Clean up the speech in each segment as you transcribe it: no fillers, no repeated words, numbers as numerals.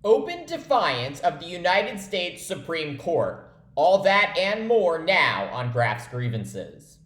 Open defiance of the United States Supreme Court. All that and more now on Graf's Grievances.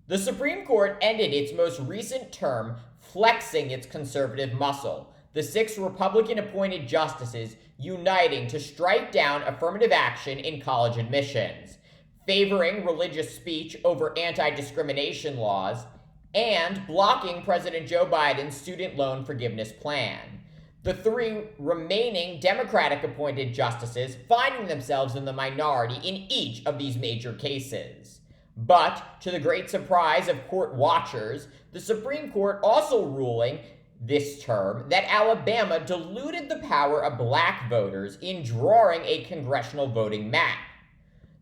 The Supreme Court ended its most recent term flexing its conservative muscle, the 6 Republican-appointed justices uniting to strike down affirmative action in college admissions, favoring religious speech over anti-discrimination laws, and blocking President Joe Biden's student loan forgiveness plan. The 3 remaining Democratic-appointed justices finding themselves in the minority in each of these major cases. But, to the great surprise of court watchers, the Supreme Court also ruling this term that Alabama diluted the power of black voters in drawing a congressional voting map.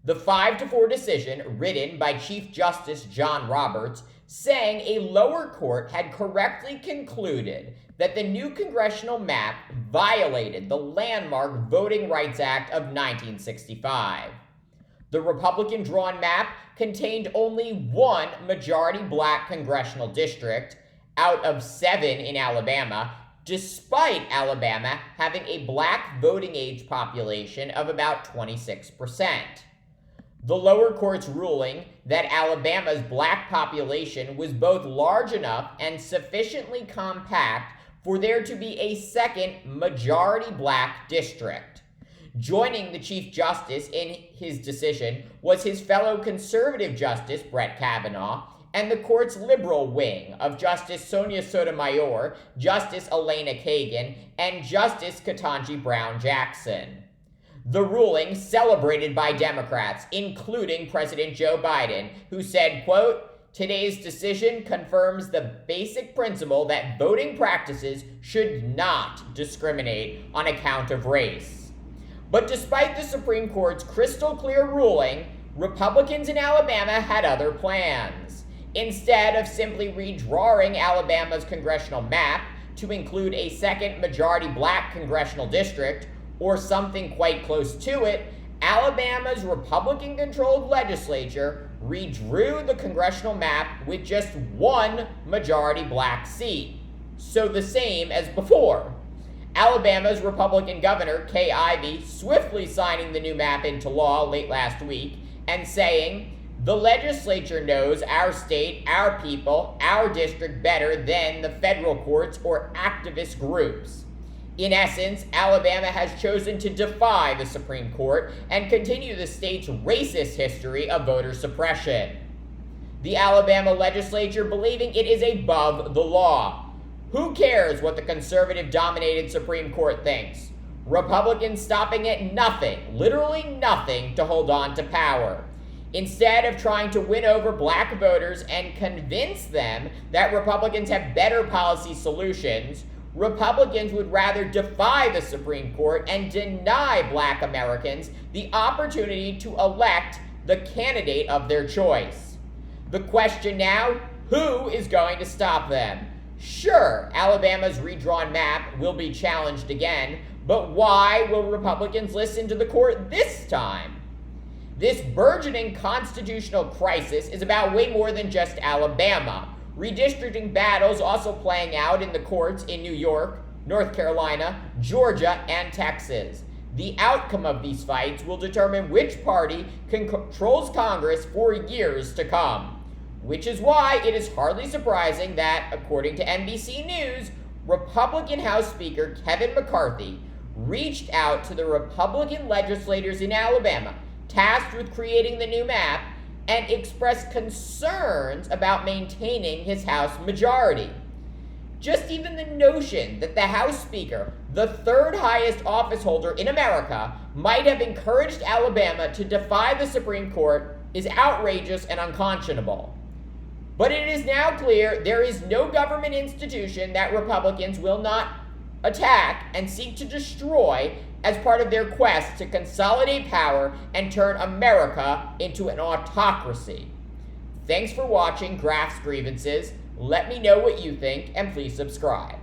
The 5-4 decision, written by Chief Justice John Roberts, saying a lower court had correctly concluded that the new congressional map violated the landmark Voting Rights Act of 1965. The Republican-drawn map contained only 1 majority black congressional district out of 7 in Alabama, despite Alabama having a black voting age population of about 26%. The lower court's ruling that Alabama's black population was both large enough and sufficiently compact for there to be a second majority black district. Joining the Chief Justice in his decision was his fellow conservative Justice Brett Kavanaugh and the court's liberal wing of Justice Sonia Sotomayor, Justice Elena Kagan, and Justice Ketanji Brown Jackson. The ruling celebrated by Democrats, including President Joe Biden, who said, quote, "Today's decision confirms the basic principle that voting practices should not discriminate on account of race." But despite the Supreme Court's crystal clear ruling, Republicans in Alabama had other plans. Instead of simply redrawing Alabama's congressional map to include a second majority black congressional district, or something quite close to it, Alabama's Republican-controlled legislature redrew the congressional map with just 1 majority black seat. So the same as before. Alabama's Republican Governor Kay Ivey swiftly signing the new map into law late last week and saying, "The legislature knows our state, our people, our district better than the federal courts or activist groups." In essence, Alabama has chosen to defy the Supreme Court and continue the state's racist history of voter suppression. The Alabama legislature believing it is above the law. Who cares what the conservative-dominated Supreme Court thinks? Republicans stopping at nothing, literally nothing, to hold on to power. Instead of trying to win over black voters and convince them that Republicans have better policy solutions, Republicans would rather defy the Supreme Court and deny black Americans the opportunity to elect the candidate of their choice. The question now, who is going to stop them? Sure, Alabama's redrawn map will be challenged again, but why will Republicans listen to the court this time? This burgeoning constitutional crisis is about way more than just Alabama. Redistricting battles also playing out in the courts in New York, North Carolina, Georgia, and Texas. The outcome of these fights will determine which party controls Congress for years to come. Which is why it is hardly surprising that, according to NBC News, Republican House Speaker Kevin McCarthy reached out to the Republican legislators in Alabama tasked with creating the new map and expressed concerns about maintaining his House majority. Just even the notion that the House Speaker, the 3rd highest office holder in America, might have encouraged Alabama to defy the Supreme Court is outrageous and unconscionable. But it is now clear there is no government institution that Republicans will not attack and seek to destroy as part of their quest to consolidate power and turn America into an autocracy. Thanks for watching Graf's Grievances. Let me know what you think, and please subscribe.